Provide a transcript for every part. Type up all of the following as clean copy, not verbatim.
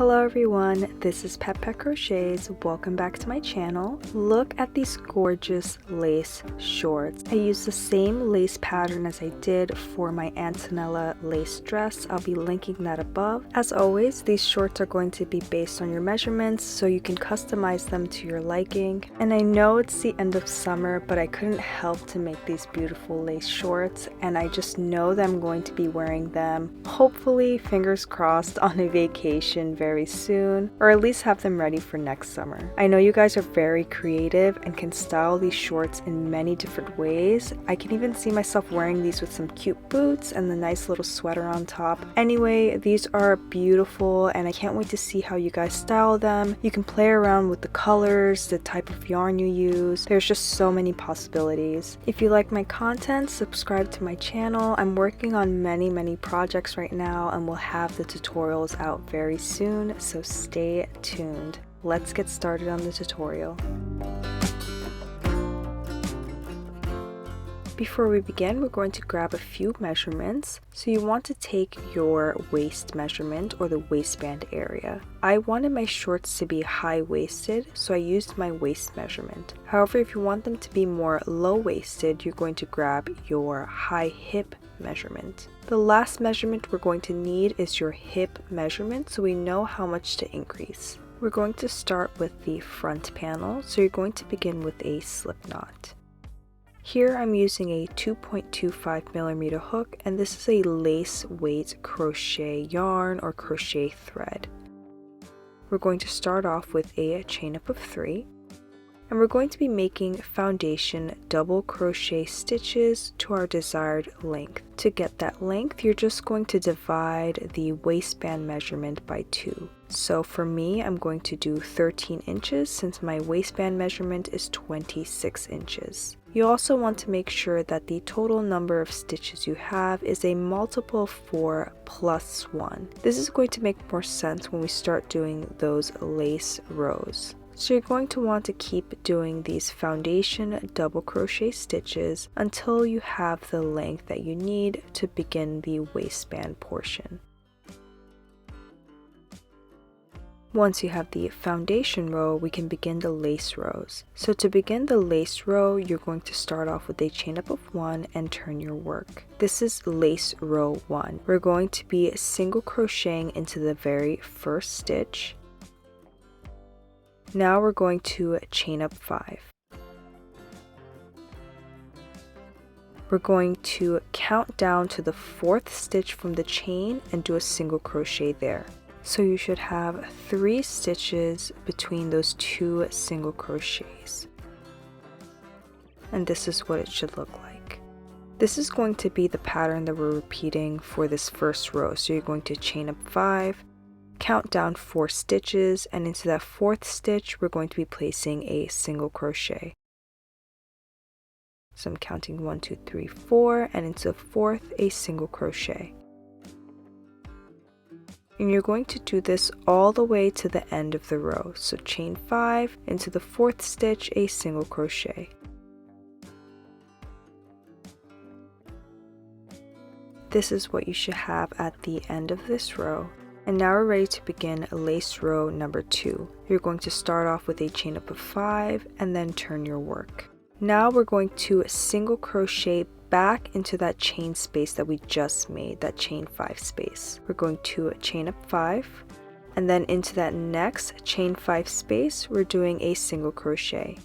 Hello everyone, this is Pet Crochets. Welcome back to my channel. Look at these gorgeous lace shorts. I used the same lace pattern as I did for my Antonella lace dress. I'll be linking that above. As always, these shorts are going to be based on your measurements so you can customize them to your liking. And I know it's the end of summer, but I couldn't help to make these beautiful lace shorts, and I just know that I'm going to be wearing them, hopefully, fingers crossed, on a vacation very soon, or at least have them ready for next summer. I know you guys are very creative and can style these shorts in many different ways. I can even see myself wearing these with some cute boots and the nice little sweater on top. Anyway, these are beautiful and I can't wait to see how you guys style them. You can play around with the colors, the type of yarn you use. There's just so many possibilities. If you like my content, subscribe to my channel. I'm working on many projects right now and we'll have the tutorials out very soon, so stay tuned. Let's get started on the tutorial. Before we begin, we're going to grab a few measurements. So you want to take your waist measurement or the waistband area. I wanted my shorts to be high-waisted, so I used my waist measurement. However, if you want them to be more low-waisted, you're going to grab your high hip measurement. The last measurement we're going to need is your hip measurement, so we know how much to increase. We're going to start with the front panel, so you're going to begin with a slip knot. Here I'm using a 2.25mm hook, and this is a lace weight crochet yarn or crochet thread. We're going to start off with a chain up of 3, and we're going to be making foundation double crochet stitches to our desired length. To get that length, you're just going to divide the waistband measurement by 2. So for me, I'm going to do 13 inches since my waistband measurement is 26 inches. You also want to make sure that the total number of stitches you have is a multiple of 4 plus 1. This is going to make more sense when we start doing those lace rows. So you're going to want to keep doing these foundation double crochet stitches until you have the length that you need to begin the waistband portion. Once you have the foundation row, we can begin the lace rows. So to begin the lace row, you're going to start off with a chain up of 1 and turn your work. This is lace row 1. We're going to be single crocheting into the very first stitch. Now we're going to chain up 5. We're going to count down to the 4th stitch from the chain and do a single crochet there. So you should have 3 stitches between those 2 single crochets. And this is what it should look like. This is going to be the pattern that we're repeating for this first row. So you're going to chain up 5, count down 4 stitches, and into that 4th stitch we're going to be placing a single crochet. So I'm counting 1, 2, 3, 4, and into the 4th a single crochet. And you're going to do this all the way to the end of the row. So chain 5, into the 4th stitch a single crochet. This is what you should have at the end of this row. And now we're ready to begin lace row number 2. You're going to start off with a chain up of 5 and then turn your work. Now we're going to single crochet back into that chain space that we just made, that chain 5 space. We're going to chain up 5, and then into that next chain 5 space we're doing a single crochet.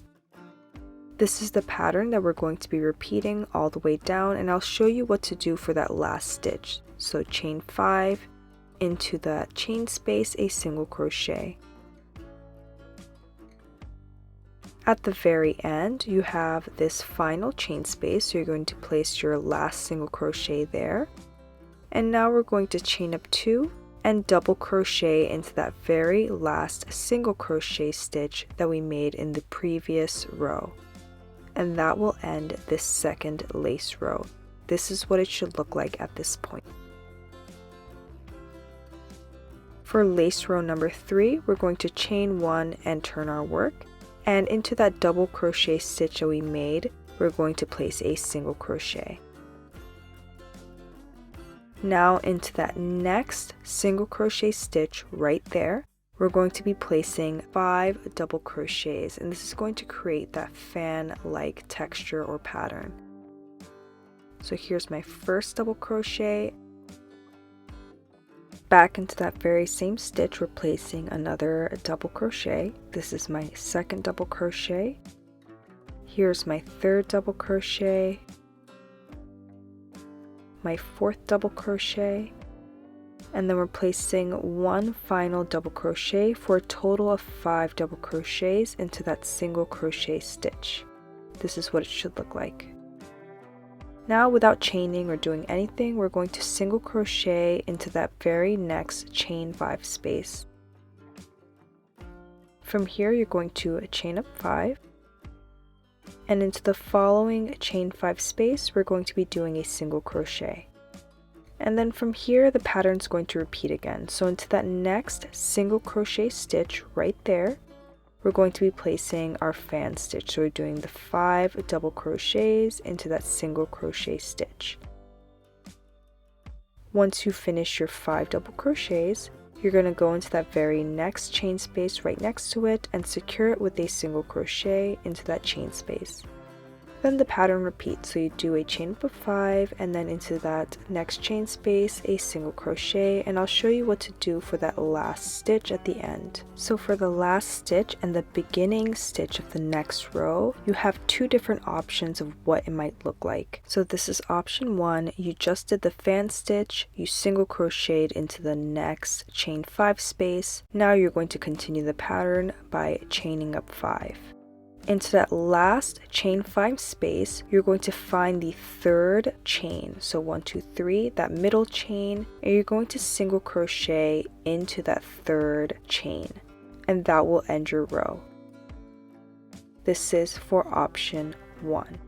This is the pattern that we're going to be repeating all the way down, and I'll show you what to do for that last stitch. So chain 5, into that chain space a single crochet. At the very end you have this final chain space, so you're going to place your last single crochet there. And now we're going to chain up 2 and double crochet into that very last single crochet stitch that we made in the previous row. And that will end this second lace row. This is what it should look like at this point. For lace row number 3, we're going to chain 1 and turn our work. And into that double crochet stitch that we made, we're going to place a single crochet. Now into that next single crochet stitch right there, we're going to be placing 5 double crochets, and this is going to create that fan-like texture or pattern. So here's my first double crochet. Back into that very same stitch, we're placing another double crochet. This is my second double crochet. Here's my third double crochet, my fourth double crochet, and then we're placing one final double crochet for a total of 5 double crochets into that single crochet stitch. This is what it should look like. Now, without chaining or doing anything, we're going to single crochet into that very next chain 5 space. From here, you're going to chain up 5, and into the following chain 5 space, we're going to be doing a single crochet. And then from here, the pattern is going to repeat again. So into that next single crochet stitch right there, we're going to be placing our fan stitch. So we're doing the 5 double crochets into that single crochet stitch. Once you finish your 5 double crochets, you're going to go into that very next chain space right next to it and secure it with a single crochet into that chain space. Then the pattern repeats, so you do a chain up of 5 and then into that next chain space a single crochet, and I'll show you what to do for that last stitch at the end. So for the last stitch and the beginning stitch of the next row, you have 2 different options of what it might look like. So this is option 1, you just did the fan stitch, you single crocheted into the next chain 5 space. Now you're going to continue the pattern by chaining up 5. Into that last chain 5 space, you're going to find the 3rd chain. So 1, 2, 3, that middle chain, and you're going to single crochet into that 3rd chain, and that will end your row. This is for option 1.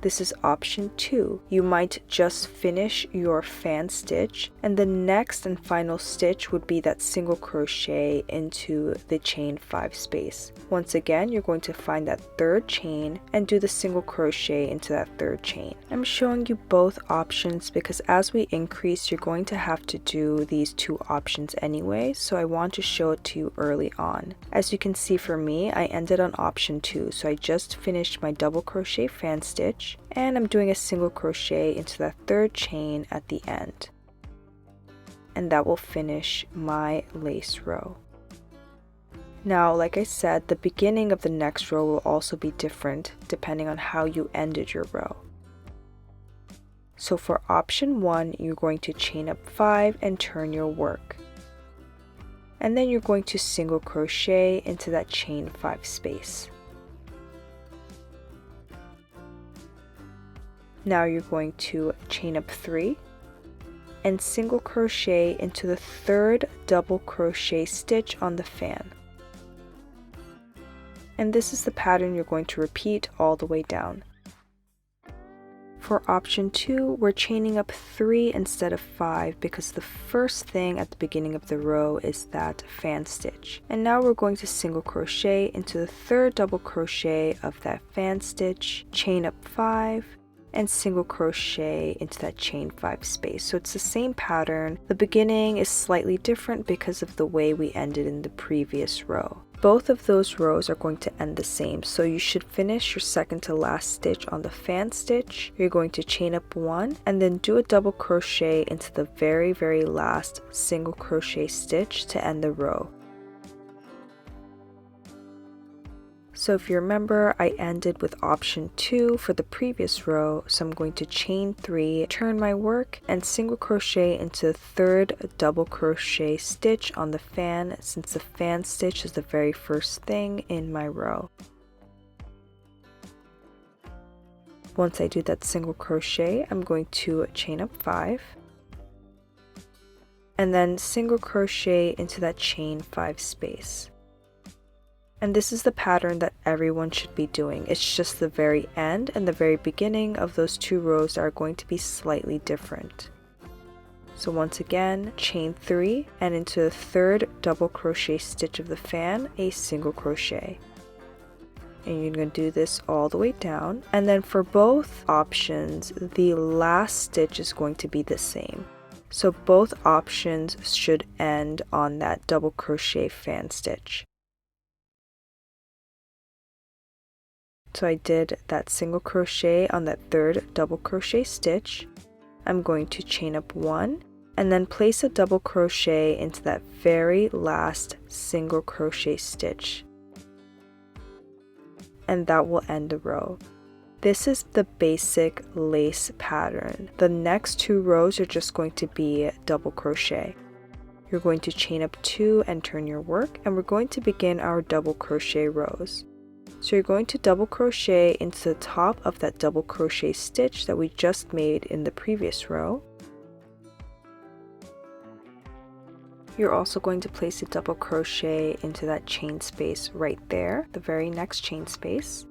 This is option 2. You might just finish your fan stitch, and the next and final stitch would be that single crochet into the chain 5 space. Once again, you're going to find that 3rd chain and do the single crochet into that 3rd chain. I'm showing you both options because as we increase, you're going to have to do these 2 options anyway, so I want to show it to you early on. As you can see for me, I ended on option 2, so I just finished my double crochet fan stitch, and I'm doing a single crochet into that 3rd chain at the end, and that will finish my lace row. Now, like I said, the beginning of the next row will also be different depending on how you ended your row. So for option 1, you're going to chain up 5 and turn your work, and then you're going to single crochet into that chain 5 space. Now you're going to chain up 3 and single crochet into the 3rd double crochet stitch on the fan. And this is the pattern you're going to repeat all the way down. For option 2, we're chaining up 3 instead of 5 because the first thing at the beginning of the row is that fan stitch. And now we're going to single crochet into the 3rd double crochet of that fan stitch, chain up 5, and single crochet into that chain 5 space. So it's the same pattern. The beginning is slightly different because of the way we ended in the previous row. Both of those rows are going to end the same, so you should finish your second to last stitch on the fan stitch. You're going to chain up 1 and then do a double crochet into the very last single crochet stitch to end the row. So if you remember, I ended with option 2 for the previous row, so I'm going to chain 3, turn my work, and single crochet into the 3rd double crochet stitch on the fan, since the fan stitch is the very first thing in my row. Once I do that single crochet, I'm going to chain up 5, and then single crochet into that chain 5 space. And this is the pattern that everyone should be doing. It's just the very end and the very beginning of those 2 rows are going to be slightly different. So once again, chain 3 and into the 3rd double crochet stitch of the fan, a single crochet. and you're going to do this all the way down. And then for both options, the last stitch is going to be the same. So both options should end on that double crochet fan stitch. So I did that single crochet on that third double crochet stitch. I'm going to chain up 1 and then place a double crochet into that very last single crochet stitch. And that will end the row. This is the basic lace pattern. The next 2 rows are just going to be double crochet. You're going to chain up 2 and turn your work, and we're going to begin our double crochet rows. So you're going to double crochet into the top of that double crochet stitch that we just made in the previous row. You're also going to place a double crochet into that chain space right there, the very next chain space.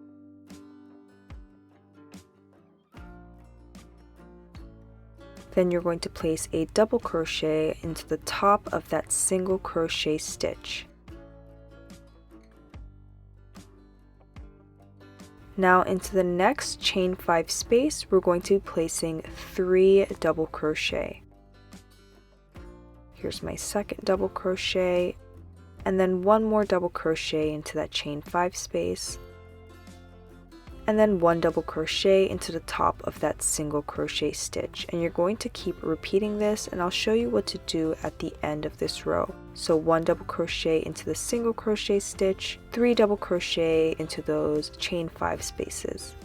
Then you're going to place a double crochet into the top of that single crochet stitch. Now into the next chain 5 space, we're going to be placing 3 double crochet. Here's my second double crochet, and then 1 more double crochet into that chain 5 space, and then 1 double crochet into the top of that single crochet stitch. And you're going to keep repeating this, and I'll show you what to do at the end of this row. So 1 double crochet into the single crochet stitch, 3 double crochet into those chain 5 spaces.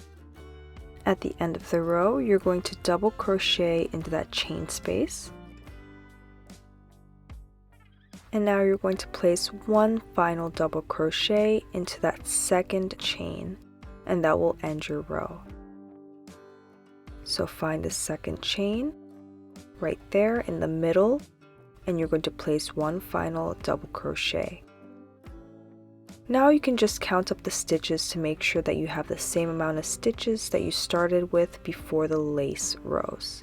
At the end of the row, you're going to double crochet into that chain space. And now you're going to place 1 final double crochet into that second chain, and that will end your row. So find the second chain right there in the middle, and you're going to place 1 final double crochet. Now you can just count up the stitches to make sure that you have the same amount of stitches that you started with before the lace rows.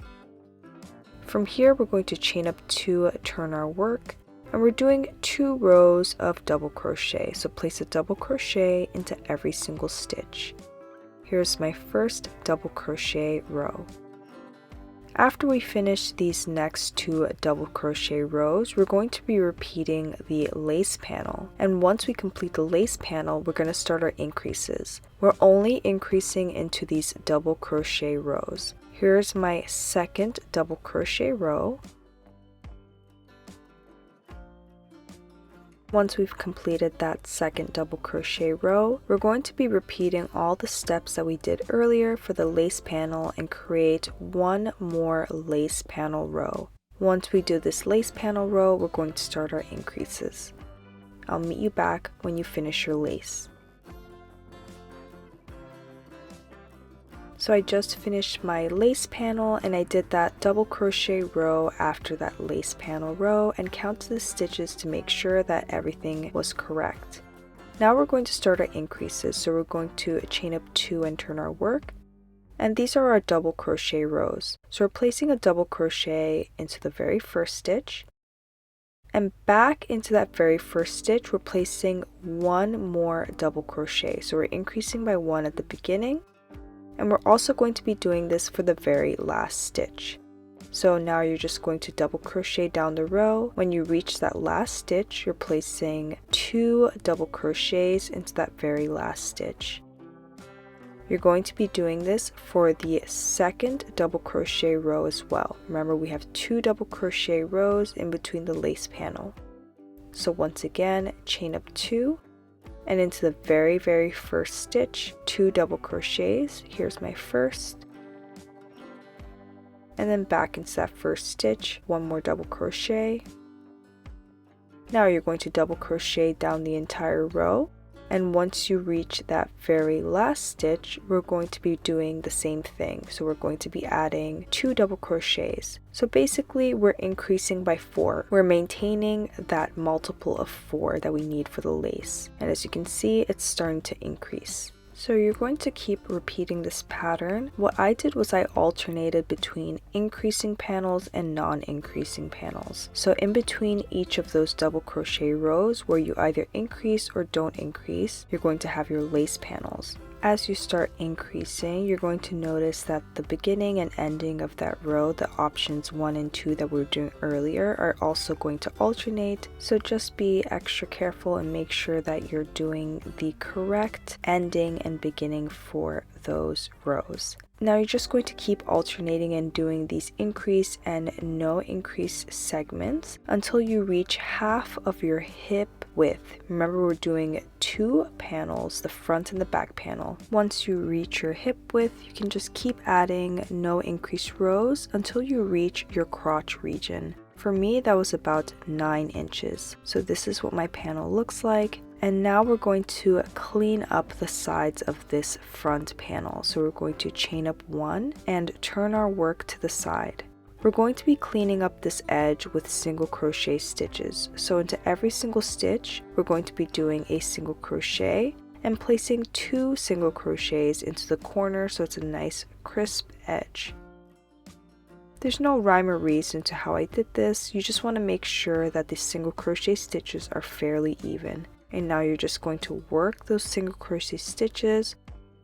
From here, we're going to chain up 2, turn our work, and we're doing 2 rows of double crochet. So place a double crochet into every single stitch. Here's my first double crochet row. After we finish these next 2 double crochet rows, we're going to be repeating the lace panel. And once we complete the lace panel, we're going to start our increases. We're only increasing into these double crochet rows. Here's my second double crochet row. Once we've completed that second double crochet row, we're going to be repeating all the steps that we did earlier for the lace panel and create 1 more lace panel row. Once we do this lace panel row, we're going to start our increases. I'll meet you back when you finish your lace. So I just finished my lace panel, and I did that double crochet row after that lace panel row and counted the stitches to make sure that everything was correct. Now we're going to start our increases. So we're going to chain up 2 and turn our work, and these are our double crochet rows. So we're placing a double crochet into the very first stitch, and back into that very first stitch we're placing 1 more double crochet. So we're increasing by 1 at the beginning. And we're also going to be doing this for the very last stitch. So now you're just going to double crochet down the row. When you reach that last stitch, you're placing 2 double crochets into that very last stitch. You're going to be doing this for the second double crochet row as well. Remember, we have 2 double crochet rows in between the lace panel. So once again, chain up 2. And into the very first stitch, 2 double crochets. Here's my first, and then back into that first stitch, 1 more double crochet. Now you're going to double crochet down the entire row, and once you reach that very last stitch, we're going to be doing the same thing. So we're going to be adding 2 double crochets. So basically we're increasing by 4. We're maintaining that multiple of 4 that we need for the lace, and as you can see, it's starting to increase. So you're going to keep repeating this pattern. What I did was I alternated between increasing panels and non-increasing panels. So in between each of those double crochet rows where you either increase or don't increase, you're going to have your lace panels. As you start increasing, you're going to notice that the beginning and ending of that row, the options 1 and 2 that we were doing earlier, are also going to alternate. So just be extra careful and make sure that you're doing the correct ending and beginning for those rows. Now you're just going to keep alternating and doing these increase and no increase segments until you reach half of your hip width. Remember, we're doing 2 panels, the front and the back panel. Once you reach your hip width, you can just keep adding no increase rows until you reach your crotch region. For me, that was about 9 inches. So this is what my panel looks like. And now we're going to clean up the sides of this front panel. So we're going to chain up 1 and turn our work to the side. We're going to be cleaning up this edge with single crochet stitches. So into every single stitch, we're going to be doing a single crochet and placing 2 single crochets into the corner so it's a nice crisp edge. There's no rhyme or reason to how I did this. You just want to make sure that the single crochet stitches are fairly even. And now you're just going to work those single crochet stitches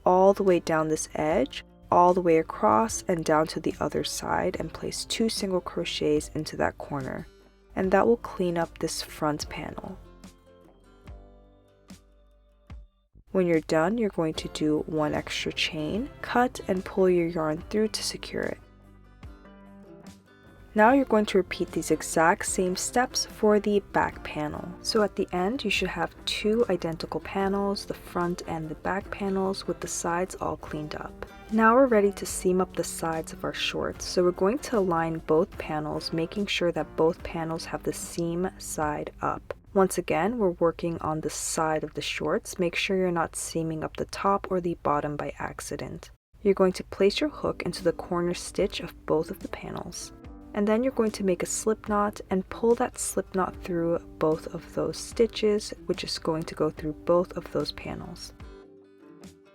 all the way down this edge, all the way across and down to the other side, and place 2 single crochets into that corner. And that will clean up this front panel. When you're done, you're going to do 1 extra chain, cut and pull your yarn through to secure it. Now you're going to repeat these exact same steps for the back panel. So at the end, you should have 2 identical panels, the front and the back panels, with the sides all cleaned up. Now we're ready to seam up the sides of our shorts. So we're going to align both panels, making sure that both panels have the seam side up. Once again, we're working on the side of the shorts. Make sure you're not seaming up the top or the bottom by accident. You're going to place your hook into the corner stitch of both of the panels. And then you're going to make a slip knot and pull that slip knot through both of those stitches, which is going to go through both of those panels.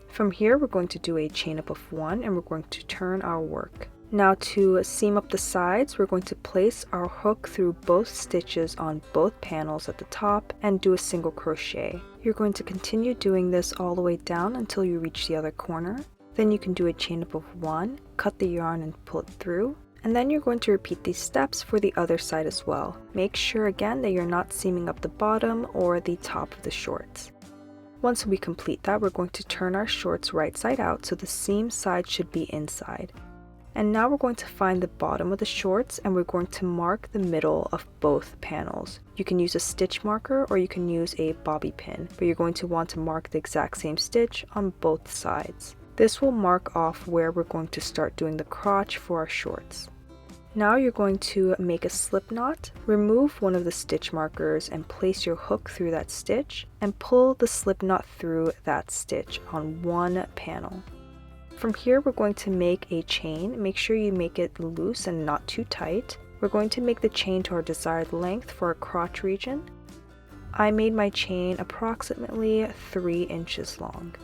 From here, we're going to do a chain up of 1 and we're going to turn our work. Now to seam up the sides, we're going to place our hook through both stitches on both panels at the top and do a single crochet. You're going to continue doing this all the way down until you reach the other corner. Then you can do a chain up of 1, cut the yarn and pull it through. And then you're going to repeat these steps for the other side as well. Make sure again that you're not seaming up the bottom or the top of the shorts. Once we complete that, we're going to turn our shorts right side out so the seam side should be inside. And now we're going to find the bottom of the shorts and we're going to mark the middle of both panels. You can use a stitch marker or you can use a bobby pin, but you're going to want to mark the exact same stitch on both sides. This will mark off where we're going to start doing the crotch for our shorts. Now you're going to make a slip knot, remove one of the stitch markers and place your hook through that stitch and pull the slip knot through that stitch on one panel. From here we're going to make a chain. Make sure you make it loose and not too tight. We're going to make the chain to our desired length for our crotch region. I made my chain approximately 3 inches long.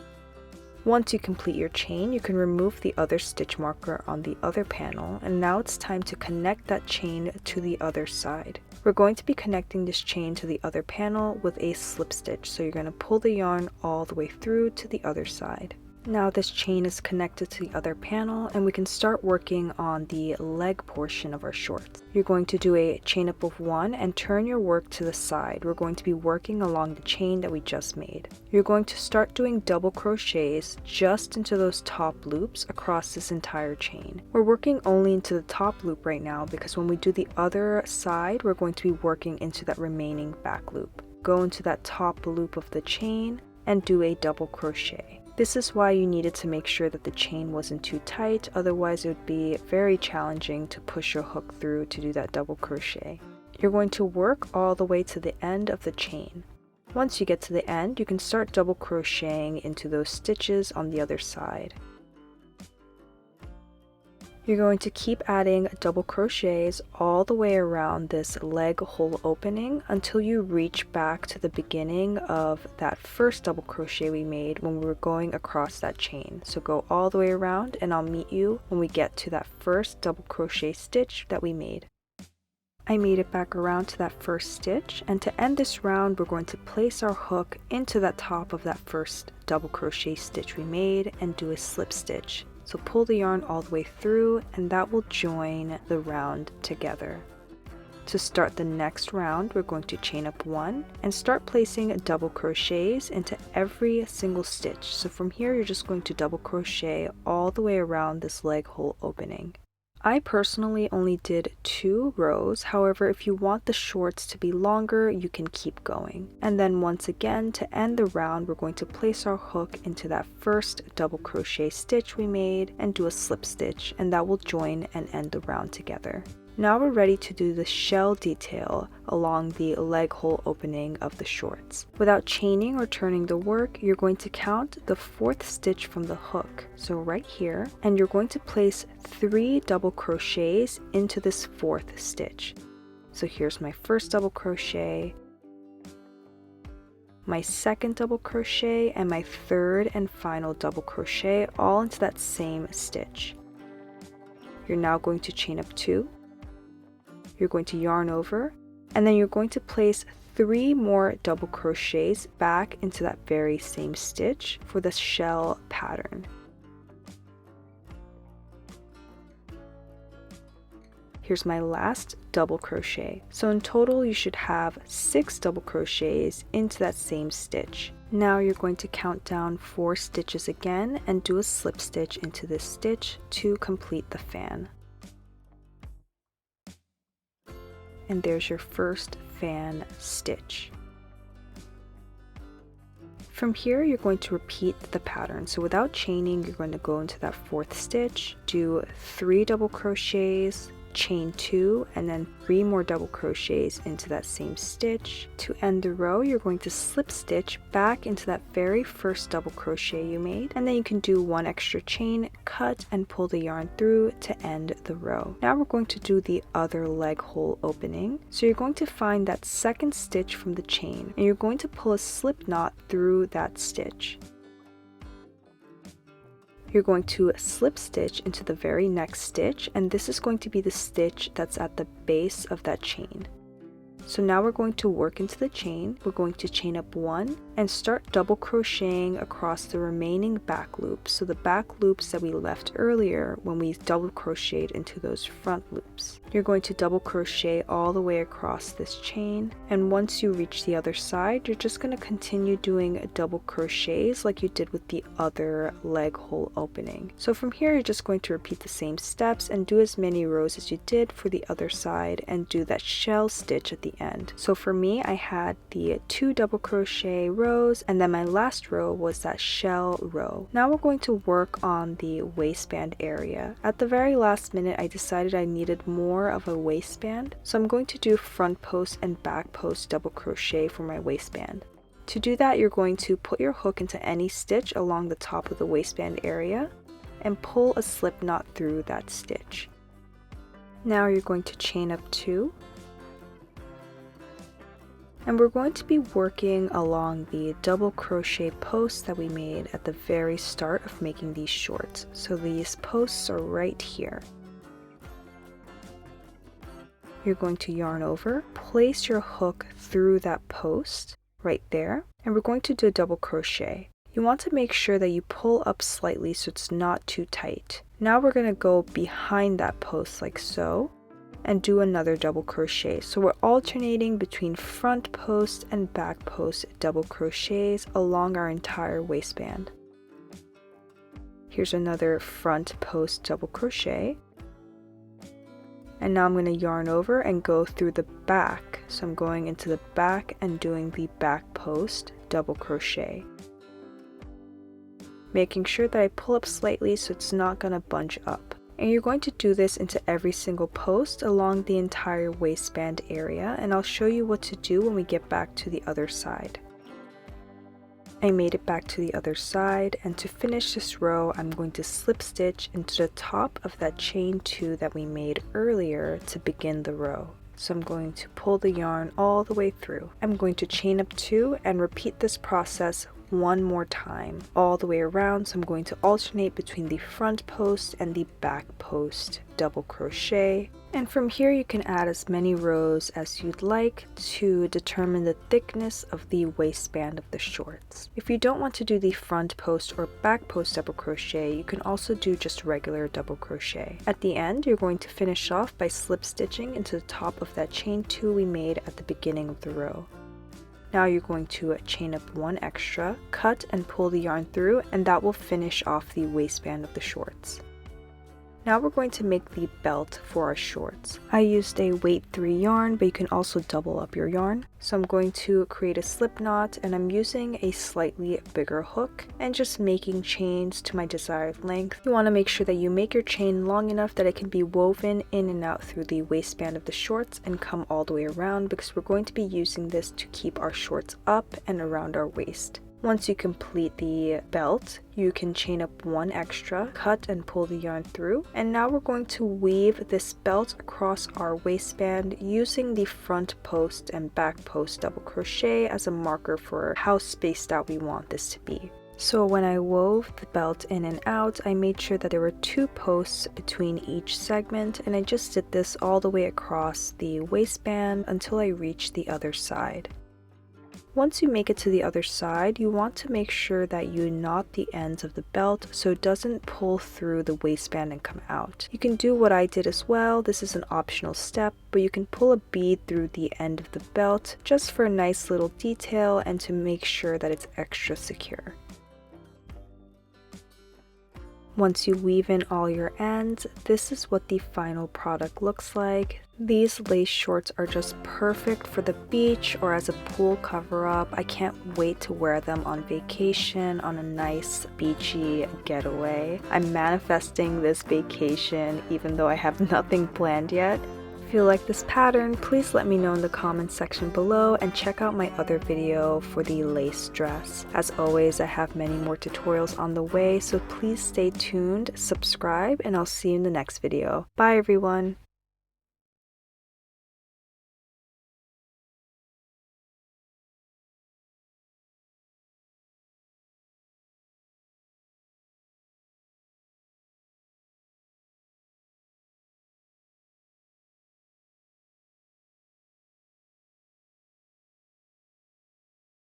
Once you complete your chain, you can remove the other stitch marker on the other panel, and now it's time to connect that chain to the other side. We're going to be connecting this chain to the other panel with a slip stitch, so you're going to pull the yarn all the way through to the other side. Now this chain is connected to the other panel and we can start working on the leg portion of our shorts. You're going to do a chain up of 1 and turn your work to the side. We're going to be working along the chain that we just made. You're going to start doing double crochets just into those top loops across this entire chain. We're working only into the top loop right now because when we do the other side, we're going to be working into that remaining back loop. Go into that top loop of the chain and do a double crochet. This is why you needed to make sure that the chain wasn't too tight, otherwise it would be very challenging to push your hook through to do that double crochet. You're going to work all the way to the end of the chain. Once you get to the end, you can start double crocheting into those stitches on the other side. You're going to keep adding double crochets all the way around this leg hole opening until you reach back to the beginning of that first double crochet we made when we were going across that chain. So go all the way around and I'll meet you when we get to that first double crochet stitch that we made. I made it back around to that first stitch, and to end this round we're going to place our hook into the top of that first double crochet stitch we made and do a slip stitch. So pull the yarn all the way through and that will join the round together. To start the next round, we're going to chain up 1 and start placing double crochets into every single stitch. So from here you're just going to double crochet all the way around this leg hole opening. I personally only did 2 rows, however if you want the shorts to be longer you can keep going. And then once again, to end the round, we're going to place our hook into that first double crochet stitch we made and do a slip stitch, and that will join and end the round together. Now we're ready to do the shell detail along the leg hole opening of the shorts. Without chaining or turning the work, you're going to count the 4th stitch from the hook, so right here, and you're going to place 3 double crochets into this 4th stitch. So here's my first double crochet, my second double crochet, and my 3rd and final double crochet all into that same stitch. You're now going to chain up 2. You're going to yarn over, and then you're going to place 3 more double crochets back into that very same stitch for the shell pattern. Here's my last double crochet. So in total you should have 6 double crochets into that same stitch. Now you're going to count down 4 stitches again and do a slip stitch into this stitch to complete the fan. And there's your first fan stitch. From here you're going to repeat the pattern. So without chaining, you're going to go into that 4th stitch, do 3 double crochets, chain 2, and then 3 more double crochets into that same stitch. To end the row, you're going to slip stitch back into that very first double crochet you made, and then you can do 1 extra chain, cut, and pull the yarn through to end the row. Now we're going to do the other leg hole opening. So you're going to find that 2nd stitch from the chain, and you're going to pull a slip knot through that stitch. You're going to slip stitch into the very next stitch, and this is going to be the stitch that's at the base of that chain. So now we're going to work into the chain. We're going to chain up 1 and start double crocheting across the remaining back loops, so the back loops that we left earlier when we double crocheted into those front loops. You're going to double crochet all the way across this chain, and once you reach the other side, you're just going to continue doing double crochets like you did with the other leg hole opening. So from here you're just going to repeat the same steps and do as many rows as you did for the other side and do that shell stitch at the end. So for me, I had the 2 double crochet rows, and then my last row was that shell row. Now we're going to work on the waistband area. At the very last minute, I decided I needed more of a waistband, so I'm going to do front post and back post double crochet for my waistband. To do that, you're going to put your hook into any stitch along the top of the waistband area and pull a slip knot through that stitch. Now you're going to chain up 2. And we're going to be working along the double crochet posts that we made at the very start of making these shorts. So these posts are right here. You're going to yarn over, place your hook through that post right there, and we're going to do a double crochet. You want to make sure that you pull up slightly so it's not too tight. Now we're going to go behind that post like so, and do another double crochet. So we're alternating between front post and back post double crochets along our entire waistband. Here's another front post double crochet. And now I'm going to yarn over and go through the back. So I'm going into the back and doing the back post double crochet. Making sure that I pull up slightly so it's not going to bunch up. And you're going to do this into every single post along the entire waistband area, and I'll show you what to do when we get back to the other side. I made it back to the other side, and to finish this row, I'm going to slip stitch into the top of that chain 2 that we made earlier to begin the row. So I'm going to pull the yarn all the way through. I'm going to chain up 2 and repeat this process one more time all the way around. So I'm going to alternate between the front post and the back post double crochet, and from here you can add as many rows as you'd like to determine the thickness of the waistband of the shorts. If you don't want to do the front post or back post double crochet, you can also do just regular double crochet. At the end, you're going to finish off by slip stitching into the top of that chain 2 we made at the beginning of the row. Now you're going to chain up 1 extra, cut and pull the yarn through, and that will finish off the waistband of the shorts. Now we're going to make the belt for our shorts. I used a weight 3 yarn, but you can also double up your yarn. So I'm going to create a slip knot, and I'm using a slightly bigger hook and just making chains to my desired length. You want to make sure that you make your chain long enough that it can be woven in and out through the waistband of the shorts and come all the way around, because we're going to be using this to keep our shorts up and around our waist. Once you complete the belt, you can chain up 1 extra, cut and pull the yarn through, and now we're going to weave this belt across our waistband using the front post and back post double crochet as a marker for how spaced out we want this to be. So when I wove the belt in and out, I made sure that there were 2 posts between each segment, and I just did this all the way across the waistband until I reached the other side. Once you make it to the other side, you want to make sure that you knot the ends of the belt so it doesn't pull through the waistband and come out. You can do what I did as well. This is an optional step, but you can pull a bead through the end of the belt just for a nice little detail and to make sure that it's extra secure. Once you weave in all your ends, this is what the final product looks like. These lace shorts are just perfect for the beach or as a pool cover-up. I can't wait to wear them on vacation on a nice beachy getaway. I'm manifesting this vacation even though I have nothing planned yet. If you like this pattern, please let me know in the comments section below and check out my other video for the lace dress. As always, I have many more tutorials on the way, so please stay tuned, subscribe, and I'll see you in the next video. Bye everyone!